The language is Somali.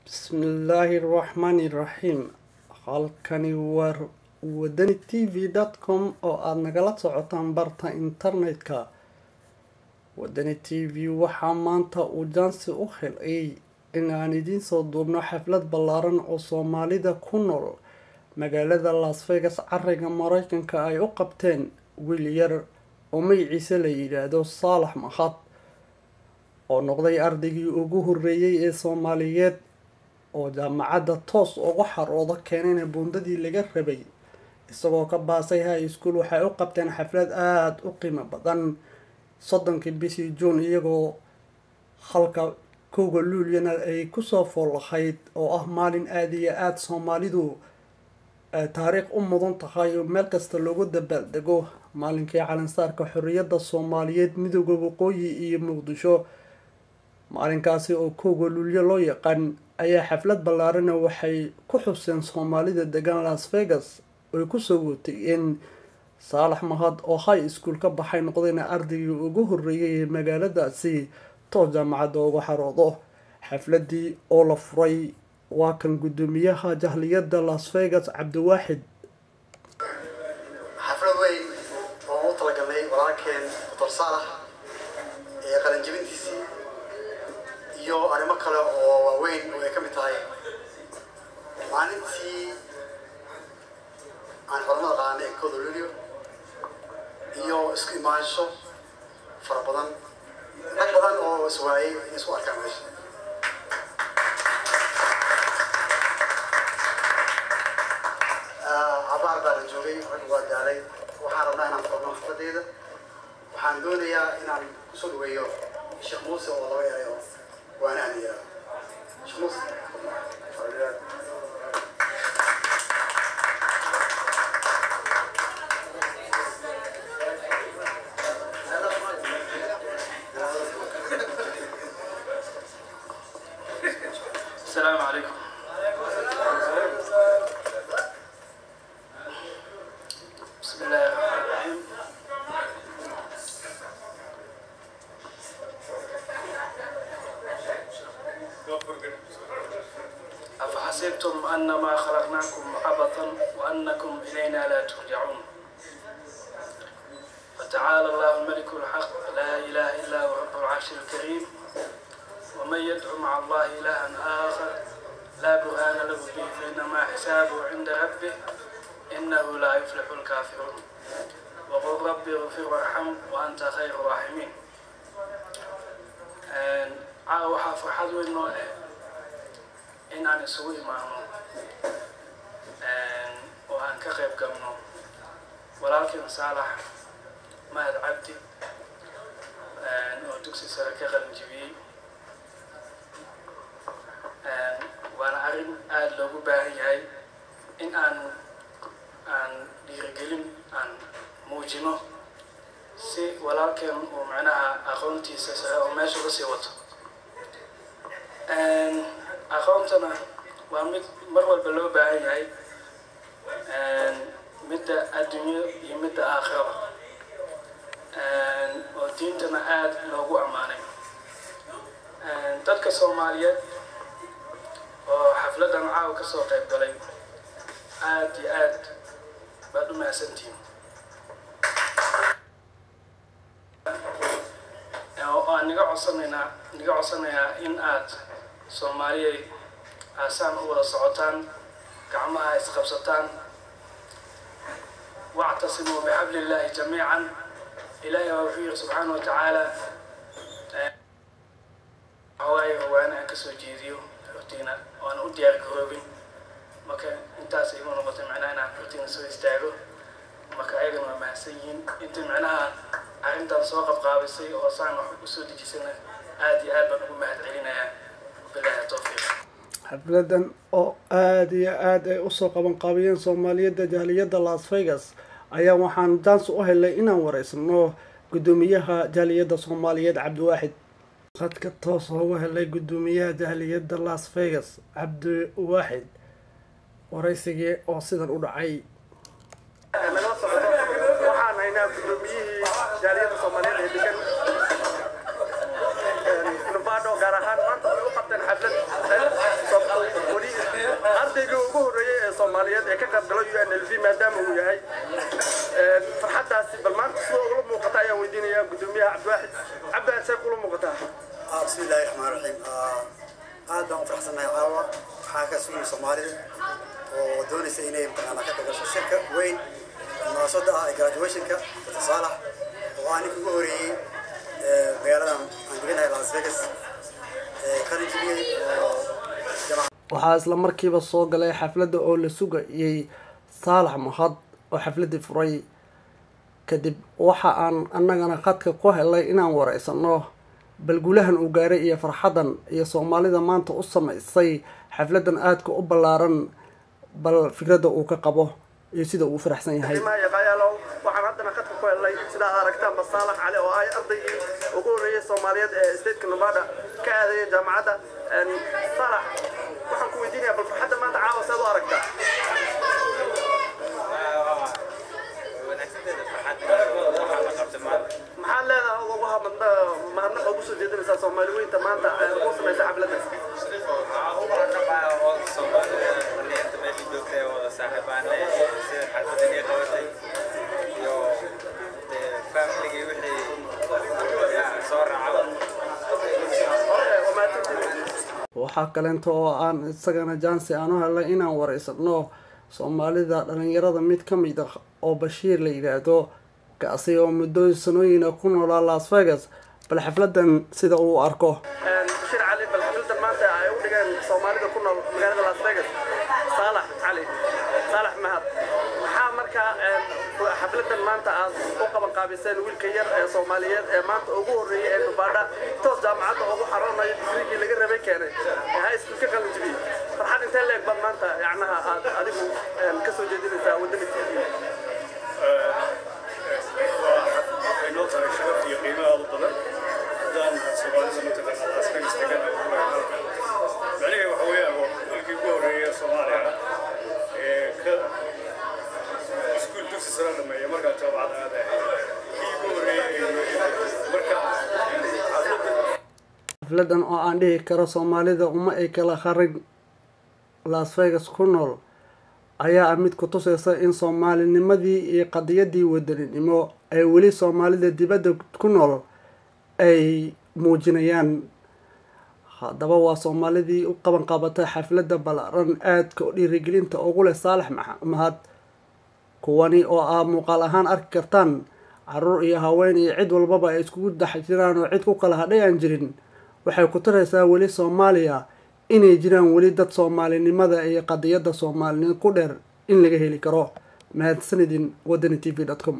بسم الله الرحمن الرحيم halkani waa wadani tv.com oo aad nagala socotaan barta internetka. wadani tv waxaa maanta uu jaansi u helay in aan idiin soo duubno xaflad ballaaran oo Soomaalida ku nool magaalada Las Vegas cariga Mareykanka ay u qabteen wiil yar oo magaciisa la yiraahdo Saalax Mahad oo noqday ardaygii ugu horeeyay ee Soomaaliyeed oo jaamacadda toos uga xarooda keenay buundadii laga rabay isagoo ka baasay high school. waxay u qabteen xaflad aad u qiimo badan 30 bishii June iyagoo halka kooga luulyana ay ku soo foolahayd oo ah maalin aad iyo aad Soomaalidu taariikh u mudan tahay oo meel kasta loogu dabaaldego maalinkii calansaarka xorriyadda Soomaaliyeed midowga waqooyi iyo Muqdisho. maalinkaasi oo kooga luulyo loo yaqaan ayaa xaflad ballaaran waxay ku xuseen Soomaalida degan Las Vegas oo ku soo watay in Saalax Mahad oo high school ka baxay noqdayna ardaygii ugu horeeyay ee magaaladaasi toos jaamacadda uga xaroodo. xafladii oo la furay waa kan gudoomiyaha jahliyadda Las Vegas Cabdiwaaxid. xaflad weyn oo talagalnay walaalkeen Dr. Saalax ee qalan jabintiisii iyo arrimo kale oo waaweyn oo ay ka mid tahay maalintii aan horumar qaadnay kooda luulyo iyo isku imaansho fara badan rag badan oo iswaayay isku arkaan meesha. abaar baa la joogay rag waa daalay waxaan rabnaa inaan qabno xafladeeda. waxaan doonayaa inaan kusoo dhaweeyo Sheekh Muuse oo laba yahay oo وانا هنيا شمس السلام عليكم. بسم الله الرحمن الرحيم. أفحسبتم أنما خلقناكم عبثا وأنكم إلينا لا ترجعون. فتعالى الله الملك الحق لا إله إلا هو رب العرش الكريم. ومن يدعو مع الله إلها آخر لا برهان له به فإنما حسابه عند ربه إنه لا يفلح الكافرون. وقل ربي اغفر وارحم وأنت خير الراحمين. waxaa farxad weyn noo ah in aan isugu imaano oo aan ka qayb galno walaalkeen Saalax Mahad Cabdi oo dugsi sare ka qalin jabiyay. waana arrin aad loogu baahan yahay in aan dhiirigelin aan muujino si walaalkeen uu macnaha aqoontiisa sare oo meesha uga sii wato. aqoontana waa mid mar walba loo baahan yahay midda adduunyo iyo midda aakhiraba oo diintana aad loogu ammaanay. dadka Soomaaliyeed oo xafladan caawa ka soo qayb galay aad iyo aad baad u mahadsantihiin. oo niga codsanayaa in aad Soomaaliyeed aasaan u wada socotaan gacmaha isqabsataan wa'tasimu bihablillahi jamiican. ilaahay wuxuu yiri subxaanahu wa ta'aala waana ka soo jeediyo rutiina waan u diyaar garoobin marka intaas ay noqotay macnaha inaan rutiina soo istaago marka ayagana waa mahadsan yihiin inta macnaha arrintan soo qabqaabisay oo saan wax u soo dejisana aad iyo aad baan ugu mahadcelinayaa. xafladan oo aad iyo aad ay u soo qaban qaabiyeen Soomaaliyada jahliyadda Las Vegas ayaa waxaan jaansi u helay inaan wareysano gudoomiyaha jahliyadda Soomaaliyeed Cabdiwaaxid. khadka toos uga helay gudoomiyaha jahliyadda Las Vegas Cabdiwaaxid wareysigii oo sidan u dhacay. waxaan haynaa gudoomiyihii jahliyadda Soomaaliyeed ee degan Nevada gaar ahaan maanta waxay u qabteen xaflad Soomaaliyeed ee ka qayb galay UNLV maadaama uu yahay farxadaasi bal maanta soo ugu muuqata ayaan weydiinayaa gudoomiyaha Cabdiwaxid say kula muuqataa bismillaahi raxmaani raxiim aad baan u faraxsanahay caawa waxaa ka sugay Soomaalida oo doonaysa inay mataqaanaa ka qayb gasho shirka weyn munaasabada ah graduation-ka Saalax oo aan ugu horeeyay magaaladan aan deganahay Las Vegas waxaa isla markiiba soo galay xafladda oo la sugayay Saalax Mahad oo xafladii furay kadib waxa aan annagana khadka ku helay inaan wareysano balgulahan uu gaaray iyo farxadan iyo Soomaalida maanta u sameysay xafladan aadka u ballaaran bal fikradda uu ka qabo iyo sida uu faraxsan yahay waxaan haddana khadka ku helay sida aragtaan Saalax Cali oo ay ardaygii ugu horeeyay Soomaaliyeed ee State Nevada ka aaday jaamacadda Saalax waxaan ku weydiinayaa bal farxadda maanta caawa saad u aragtaa maxaa leedahay ugu mahadnaq ugu soo jeedinaysaa Soomaaliyeynta maanta ugu sameysay xafladda waxaa kaleento oo aan isagana jansi aan u helay inaan wareysano Soomaalida dhalinyarada mid ka mid ah oo Bashiir la yiraahdo kaasi oo muddo sanooyin ku noolaa Las Vegas bal xafladan sida uu arko Bashiir Cali bal xafladan maanta ay u dhigeen Soomaalida ku nool magaalada Las Vegas Saalax Cali Saalax Mahad maxaa markaa xafladan maanta aad u qaban qaabiseen wiilka yar ee Soomaaliyeed ee maanta ugu horeeyay ee Nevada toos jaamacadda ugu xaroonay digriigii laga rabay keenay high school ka qalin jibiyay farxad intee leeg bad maanta yacnaha aad adigu ka soo jeedinaysaa waddanka TV xafladan oo aan dhihi karo Soomaalida uma ay kala kharin Las Vegas ku nool ayaa mid ku tusaysa in Soomaalinimadii iyo qadiyadii wadaninimo ay weli Soomaalida dibadda ku nool ay muujinayaan haddaba waa Soomaalidii u qaban qabatay xafladda ballaaran aadka u dhiirigelinta ugu leh Saalax Mahad kuwani oo muuqaal ahaan arki kartaan caruur iyo haween iyo cid walbaba ay iskugu dhex jiraan oo cid ku kala hadhayan jirin waxay ku taraysaa weli Soomaaliya inay jiraan weli dad Soomaalinimada iyo qadiyadda Soomaalinimada ku dheer in laga heli karo mahadsanidin wadani tv.com